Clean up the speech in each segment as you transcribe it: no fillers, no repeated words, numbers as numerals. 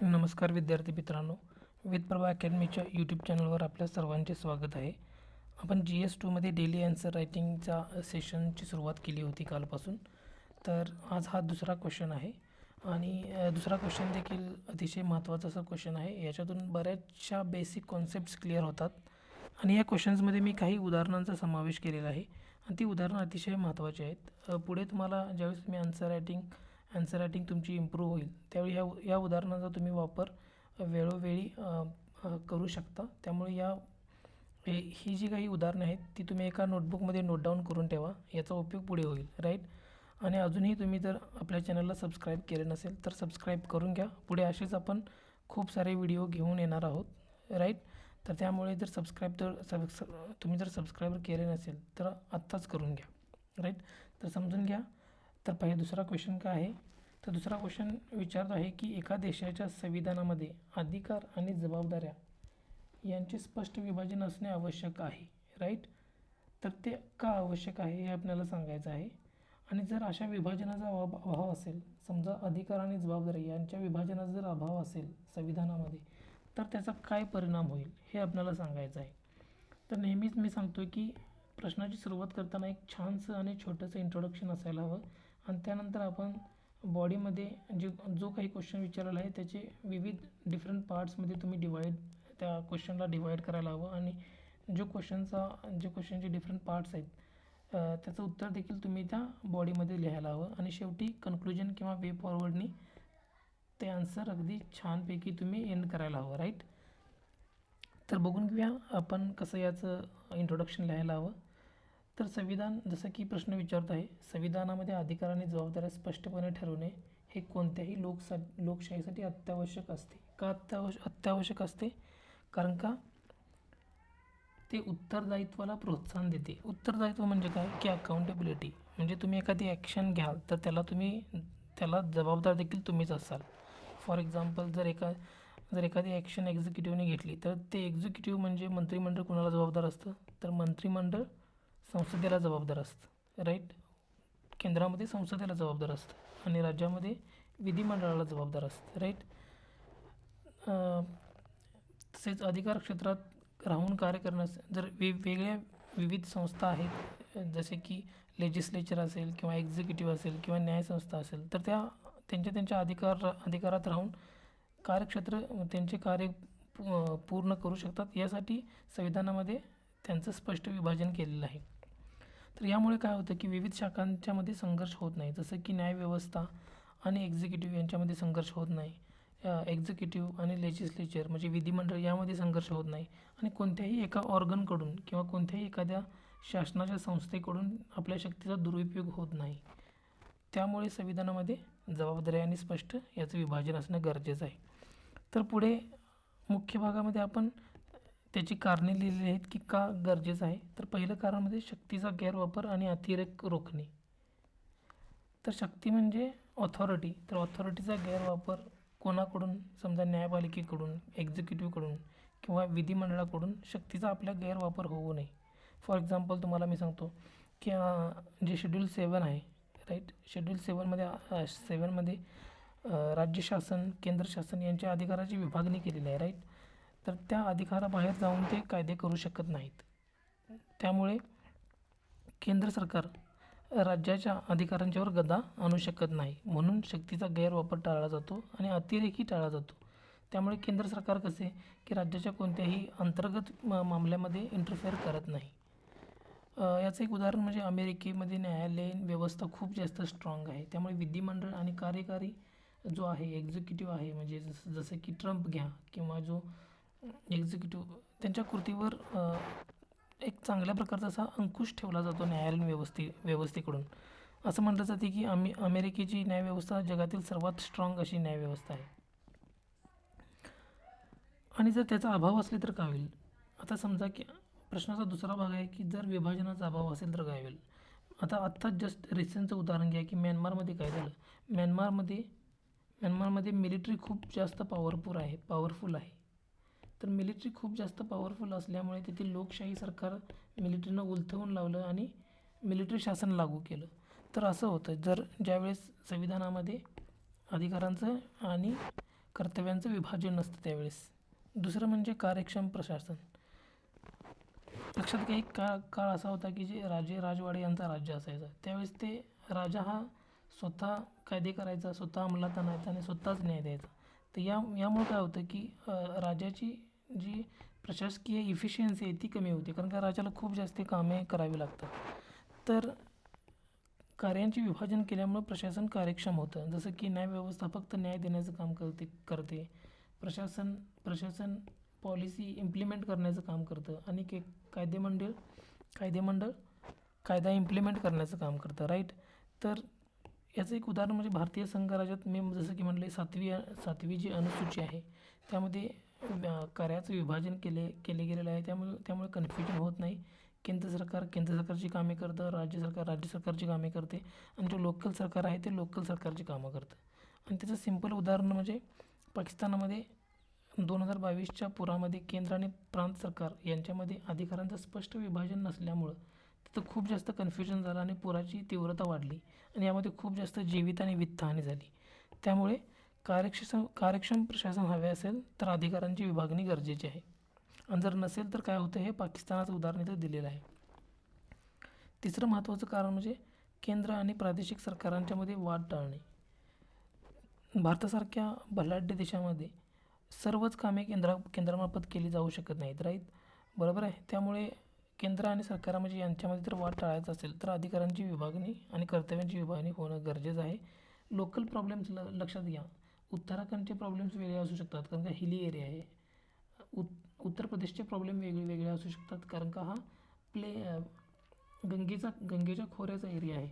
नमस्कार विद्यार्थी मित्रांनो, वेदप्रभा अकॅडमीच्या यूट्यूब चॅनलवर आपल्या सर्वांचे स्वागत आहे. आपण GS2मध्ये डेली आन्सर रायटिंगचा सेशनची सुरुवात केली होती कालपासून. तर आज हा दुसरा क्वेश्चन आहे आणि दुसरा क्वेश्चन देखील अतिशय महत्त्वाचा असा क्वेश्चन आहे. याच्यातून बऱ्याचशा बेसिक कॉन्सेप्ट्स क्लिअर होतात आणि या क्वेश्चन्समध्ये मी काही उदाहरणांचा समावेश केलेला आहे आणि ती उदाहरणं अतिशय महत्त्वाची आहेत. पुढे तुम्हाला ज्यावेळेस तुम्ही आन्सर रायटिंग तुमची इम्प्रूव्ह होईल त्यावेळी या उदाहरणाचा तुम्ही वापर वेळोवेळी करू शकता. त्यामुळे ही जी काही उदाहरणं आहेत ती तुम्ही एका नोटबुकमध्ये नोट डाऊन करून ठेवा, याचा उपयोग पुढे होईल, राईट. आणि अजूनही तुम्ही जर आपल्या चॅनलला सबस्क्राईब केले नसेल तर सबस्क्राईब करून घ्या. पुढे असेच आपण खूप सारे व्हिडिओ घेऊन येणार आहोत, राईट. तर त्यामुळे तुम्ही जर सबस्क्राईब केले नसेल तर आत्ताच करून घ्या, राईट. तर समजून घ्या. तर दुसरा क्वेश्चन काय आहे, तर दुसरा क्वेश्चन विचारत आहे की एका देशाच्या संविधानामध्ये अधिकार आणि जबाबदाऱ्या यांचे स्पष्ट विभाजन असणे आवश्यक आहे, राईट. तर ते का आवश्यक आहे हे आपल्याला सांगायचं आहे. आणि जर अशा विभाजनाचा अभाव असेल, समजा अधिकार आणि जबाबदारी यांच्या विभाजनाचा जर अभाव असेल संविधानामध्ये, तर त्याचा काय परिणाम होईल हे आपल्याला सांगायचं आहे. तर नेहमीच मी सांगतो की प्रश्नाची सुरुवात करताना एक छानसं आणि छोटंसं इंट्रोडक्शन असायला हवं आणि त्यानंतर आपण बॉडीमध्ये जो काही क्वेश्चन विचारलेला आहे त्याचे विविध डिफरंट पार्ट्समध्ये तुम्ही त्या क्वेश्चनला डिवाईड करायला हवं आणि जो क्वेश्चनचे डिफरंट पार्ट्स आहेत त्याचं उत्तर देखील तुम्ही त्या बॉडीमध्ये लिहायला हवं आणि शेवटी कन्क्लुजन किंवा वे फॉरवर्डनी ते आन्सर अगदी छानपैकी तुम्ही एंड करायला हवं, राईट. तर बघून घेऊया आपण कसं याचं इंट्रोडक्शन लिहायला हवं. तर संविधान, जसं की प्रश्न विचारत आहे, संविधानामध्ये अधिकार आणि जबाबदाऱ्या स्पष्टपणे ठरवणे हे कोणत्याही लोकशाहीसाठी अत्यावश्यक असते. का अत्यावश्यक असते? कारण का ते उत्तरदायित्वाला प्रोत्साहन देते. उत्तरदायित्व म्हणजे काय की अकाउंटेबिलिटी, म्हणजे तुम्ही एखादी ॲक्शन घ्याल तर त्याला जबाबदार देखील तुम्हीच असाल. फॉर एक्झाम्पल जर एखादी ॲक्शन एक्झिक्युटिव्हने घेतली तर ते एक्झिक्युटिव्ह म्हणजे मंत्रिमंडळ कोणाला जबाबदार असतं, तर मंत्रिमंडळ संसदेला जबाबदार असतं, राईट. केंद्रामध्ये संसदेला जबाबदार असतं आणि राज्यामध्ये विधिमंडळाला जबाबदार असतं, राईट. तसेच अधिकार क्षेत्रात राहून कार्य करण्यास जर विविध संस्था आहेत, जसे की लेजिस्लेचर असेल किंवा एक्झिक्युटिव्ह असेल किंवा न्यायसंस्था असेल, तर त्यांच्या अधिकारात राहून कार्यक्षेत्र त्यांचे कार्य पूर्ण करू शकतात. यासाठी संविधानामध्ये त्यांचं स्पष्ट विभाजन केलेलं आहे. तर यामुळे काय होतं की विविध शाखांच्यामध्ये संघर्ष होत नाही, जसं की न्यायव्यवस्था आणि एक्झिक्युटिव्ह यांच्यामध्ये संघर्ष होत नाही, एक्झिक्युटिव्ह आणि लेजिस्लेचर म्हणजे विधिमंडळ यामध्ये संघर्ष होत नाही आणि कोणत्याही एका ऑर्गनकडून किंवा कोणत्याही एखाद्या शासनाच्या संस्थेकडून आपल्या शक्तीचा दुरुपयोग होत नाही. त्यामुळे संविधानामध्ये जबाबदारी आणि स्पष्ट याचं विभाजन असणं गरजेचं आहे. तर पुढे मुख्य भागामध्ये आपण त्याची कारणे लिहिलेली आहेत की का गरजेचं आहे. तर पहिलं कारण म्हणजे शक्तीचा गैरवापर आणि अतिरेक रोखणे. तर शक्ती म्हणजे ऑथॉरिटी, तर ऑथॉरिटीचा गैरवापर कोणाकडून, समजा न्यायपालिकेकडून, एक्झिक्युटिव्हकडून किंवा विधिमंडळाकडून शक्तीचा आपल्या गैरवापर होऊ नये. फॉर एक्झाम्पल तुम्हाला मी सांगतो की जे शेड्यूल 7 आहे, राईट. शेड्यूल 7मध्ये राज्य शासन, केंद्र शासन यांच्या अधिकाराची विभागणी केलेली आहे, राईट. तर त्या अधिकाराबाहेर जाऊन ते कायदे करू शकत नाहीत. त्यामुळे केंद्र सरकार राज्याच्या अधिकारांच्यावर गदा आणू शकत नाही, म्हणून शक्तीचा गैरवापर टाळला जातो आणि अतिरेकही टाळला जातो. त्यामुळे केंद्र सरकार कसे की राज्याच्या कोणत्याही अंतर्गत मामल्यामध्ये इंटरफेअर करत नाही. याचं एक उदाहरण म्हणजे अमेरिकेमध्ये न्यायालयीन व्यवस्था खूप जास्त स्ट्रॉंग आहे. त्यामुळे विधिमंडळ आणि कार्यकारी जो आहे, एक्झिक्युटिव्ह आहे, म्हणजे जसं की ट्रम्प घ्या किंवा जो एक्झिक्युटिव्ह, त्यांच्या कृतीवर एक चांगल्या प्रकारचा असा अंकुश ठेवला जातो न्यायालयीन व्यवस्थेकडून. असं म्हटलं जाते की अमेरिकेची न्यायव्यवस्था जगातील सर्वात स्ट्रॉंग अशी न्यायव्यवस्था आहे. आणि जर त्याचा अभाव असले तर काय होईल? आता समजा की प्रश्नाचा दुसरा भाग आहे की जर विभाजनाचा अभाव असेल तर काय होईल? आत्ताच जस्ट रिसेंटचं उदाहरण घ्या की म्यानमारमध्ये काय झालं. म्यानमारमध्ये मिलिटरी खूप जास्त पॉवरफुल आहे. तर मिलिटरी खूप जास्त पॉवरफुल असल्यामुळे तेथील लोकशाही सरकार मिलिटरीनं उलथवून लावलं आणि मिलिटरी शासन लागू केलं. तर असं होतं ज्यावेळेस संविधानामध्ये अधिकारांचं आणि कर्तव्यांचं विभाजन नसतं त्यावेळेस. दुसरं म्हणजे कार्यक्षम प्रशासन. लक्षात घ्या, एक काळ असा होता की जे राजे राजवाडे यांचा राज्य असायचा. त्यावेळेस ते राजा हा स्वतः कायदे करायचा, स्वतः अंमलात आणायचा आणि स्वतःच न्याय द्यायचा. तर यामुळं काय होतं की राजाची जी प्रशासकीय इफिशियन्सी आहे ती कमी होती, कारण का राजाला खूप जास्त कामे करावी लागतात. तर कार्यांचे विभाजन केल्यामुळं प्रशासन कार्यक्षम होतं. जसं की न्यायव्यवस्था फक्त न्याय देण्याचं काम करते. प्रशासन प्रशासन पॉलिसी इम्प्लिमेंट करण्याचं काम करतं आणि कायदेमंडळ कायदेमंडळ कायदा इम्प्लिमेंट करण्याचं काम करतं, राईट. तर याचं एक उदाहरण म्हणजे भारतीय संघराज्यात मी जसं की म्हणले सातवी जी अनुसूची आहे त्यामध्ये कार्याचं विभाजन केले गेलेलं आहे. त्यामुळे कन्फ्युजन होत नाही. केंद्र सरकार केंद्र सरकारची कामे करतं, राज्य सरकार राज्य सरकारची कामे करते आणि जे लोकल सरकार आहे ते लोकल सरकारची कामं करतं. आणि त्याचं सिंपल उदाहरण म्हणजे पाकिस्तानामध्ये 2022च्या पुरामध्ये केंद्र आणि प्रांत सरकार यांच्यामध्ये अधिकारांचं स्पष्ट विभाजन नसल्यामुळं तिथं खूप जास्त कन्फ्युजन झालं आणि पुराची तीव्रता वाढली आणि यामध्ये खूप जास्त जीवित आणि वित्तहानी झाली. त्यामुळे कार्यक्षम प्रशासन हवे असेल तर अधिकारांची विभागणी गरजेची आहे. आणि जर नसेल तर काय होतं हे पाकिस्तानाचं उदाहरण इथं दिलेलं आहे. तिसरं महत्त्वाचं कारण म्हणजे केंद्र आणि प्रादेशिक सरकारांच्यामध्ये वाद टाळणे. भारतासारख्या बलाढ्य देशामध्ये सर्वच कामे केंद्रामार्फत केली जाऊ शकत नाहीत, राईट. बरोबर आहे. त्यामुळे केंद्र आणि सरकारामध्ये यांच्यामध्ये जर वाद टाळायचा असेल तर अधिकारांची विभागणी आणि कर्तव्यांची विभागणी होणं गरजेचं आहे. लोकल प्रॉब्लेम्स लक्षात घ्या. उत्तराखंडचे प्रॉब्लेम्स वेगळे असू शकतात कारण का हिली एरिया आहे. उत्तर प्रदेशचे प्रॉब्लेम वेगळे असू शकतात कारण का हा गंगेच्या खोऱ्याचा एरिया आहे.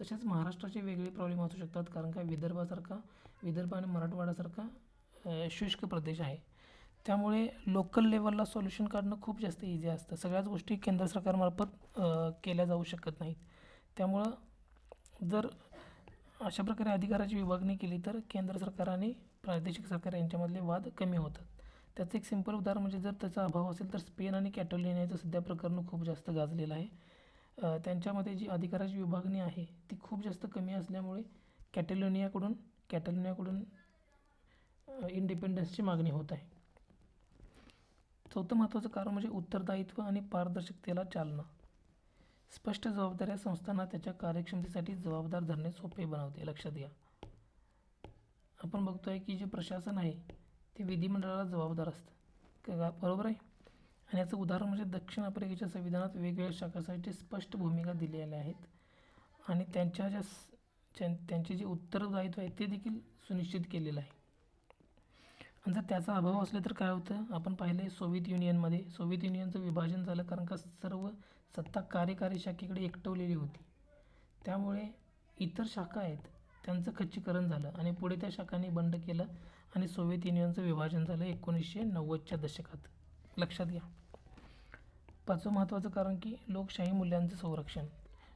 तसेच महाराष्ट्राचे वेगळे प्रॉब्लेम असू शकतात कारण का विदर्भ आणि मराठवाड्यासारखा शुष्क प्रदेश आहे. त्यामुळे लोकल लेवलला सोल्युशन काढणं खूप जास्त इझी असतं. सगळ्याच गोष्टी केंद्र सरकारमार्फत केल्या जाऊ शकत नाहीत. त्यामुळं जर अशा प्रकारे अधिकाराची विभागणी केली तर केंद्र सरकार आणि प्रादेशिक सरकार यांच्यामधले वाद कमी होतात. त्याचं एक सिंपल उदाहरण म्हणजे जर त्याचा अभाव असेल तर स्पेन आणि कॅटलोनियाचं सध्या प्रकरण खूप जास्त गाजलेलं आहे. त्यांच्यामध्ये जी अधिकाराची विभागणी आहे ती खूप जास्त कमी असल्यामुळे कॅटलोनियाकडून इंडिपेंडन्सची मागणी होत आहे. चौथं महत्त्वाचं कारण म्हणजे उत्तरदायित्व आणि पारदर्शकतेला चालना. स्पष्ट जबाबदाऱ्या संस्थांना त्याच्या कार्यक्षमतेसाठी जबाबदार धरणे सोपे बनवते. लक्षात घ्या, आपण बघतोय की जे प्रशासन आहे ते विधिमंडळाला जबाबदार असतं, बरोबर आहे. आणि याचं उदाहरण म्हणजे दक्षिण आफ्रिकेच्या संविधानात वेगवेगळ्या शाखांसाठी स्पष्ट भूमिका दिलेल्या आहेत आणि त्यांचे जे उत्तरदायित्व आहे ते देखील सुनिश्चित केलेलं आहे. आणि जर त्याचा अभाव असला तर काय होतं, आपण पाहिले सोव्हिएत युनियनचं विभाजन झालं कारण का सर्व सत्ता कार्यकारी शाखेकडे एकवटलेली होती. त्यामुळे इतर शाखा आहेत त्यांचं खच्चीकरण झालं आणि पुढे त्या शाखांनी बंड केलं आणि सोव्हिएत युनियनचं विभाजन झालं 1990च्या दशकात. लक्षात घ्या. पाचवं महत्त्वाचं कारण की लोकशाही मूल्यांचं संरक्षण.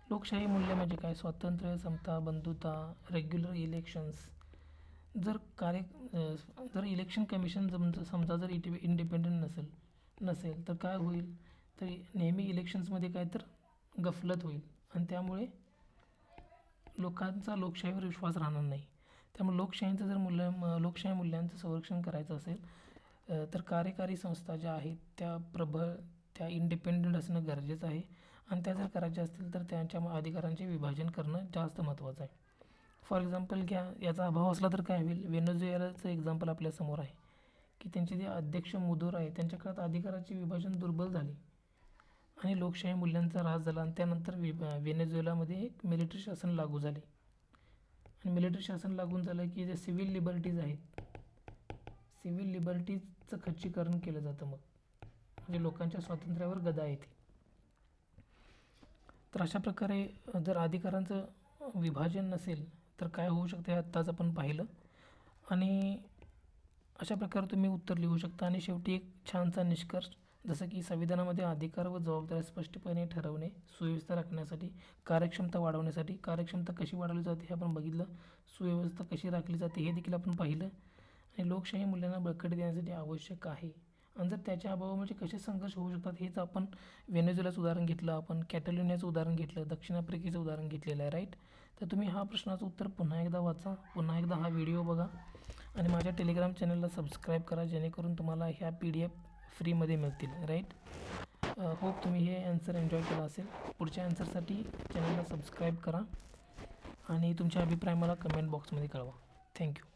लोकशाही मूल्य म्हणजे काय? स्वातंत्र्य, समता, बंधुता, रेग्युलर इलेक्शन्स. जर इलेक्शन कमिशन समजा जर इंडिपेंडंट नसेल तर काय होईल, तर नेहमी इलेक्शन्समध्ये काय तर गफलत होईल आणि त्यामुळे लोकांचा लोकशाहीवर विश्वास राहणार नाही. त्यामुळे लोकशाही मूल्यांचं संरक्षण करायचं असेल तर कार्यकारी संस्था ज्या आहेत त्या इंडिपेंडंट असणं गरजेचं आहे आणि त्या जर करायच्या असतील तर त्यांच्या अधिकारांचे विभाजन करणं जास्त महत्त्वाचं आहे. फॉर एक्झाम्पल घ्या, याचा अभाव असला तर काय होईल. व्हेनेझुएलाचं एक्झाम्पल आपल्यासमोर आहे की त्यांचे जे अध्यक्ष मुदुरो आहे त्यांच्या काळात अधिकाराचे विभाजन दुर्बल झाले आणि लोकशाही मूल्यांचा ऱ्हास झाला आणि त्यानंतर व्हेनेझुएलामध्ये एक मिलिटरी शासन लागू झाले आणि मिलिटरी शासन लागून झालं की जे सिव्हिल लिबर्टीज आहेत, सिव्हिल लिबर्टीजचं खच्चीकरण केलं जातं. मग म्हणजे लोकांच्या स्वातंत्र्यावर गदा येते. तर अशा प्रकारे जर अधिकारांचं विभाजन नसेल तर काय होऊ शकतं हे आत्ताच आपण पाहिलं आणि अशा प्रकारे तुम्ही उत्तर लिहू शकता. आणि शेवटी एक छानसा निष्कर्ष, जसं की संविधानामध्ये अधिकार व जबाबदाऱ्या स्पष्टपणे ठरवणे, सुव्यवस्था राखण्यासाठी, कार्यक्षमता वाढवण्यासाठी. कार्यक्षमता कशी वाढवली जाते हे आपण बघितलं, सुव्यवस्था कशी राखली जाते हे देखील आपण पाहिलं आणि लोकशाही मूल्यांना बळकटी देण्यासाठी आवश्यक आहे. आणि जर त्याच्या अभावामुळे कसे संघर्ष होऊ शकतात हेच आपण व्हेनेझुएलाचं उदाहरण घेतलं, आपण कॅटलोनियाचं उदाहरण घेतलं, दक्षिण आफ्रिकेचं उदाहरण घेतलेलं आहे, राईट. तर तुम्ही हा प्रश्नाचं उत्तर पुन्हा एकदा वाचा, पुन्हा एकदा हा व्हिडिओ बघा आणि माझ्या टेलिग्राम चॅनलला सबस्क्राईब करा, जेणेकरून तुम्हाला ह्या PDF फ्रीमध्ये मिळतील. राईट. होप तुम्ही हे ॲन्सर एन्जॉय केला असेल. पुढच्या ॲन्सरसाठी चॅनलला सबस्क्राईब करा आणि तुमचे अभिप्राय मला कमेंट बॉक्समध्ये कळवा. थँक्यू.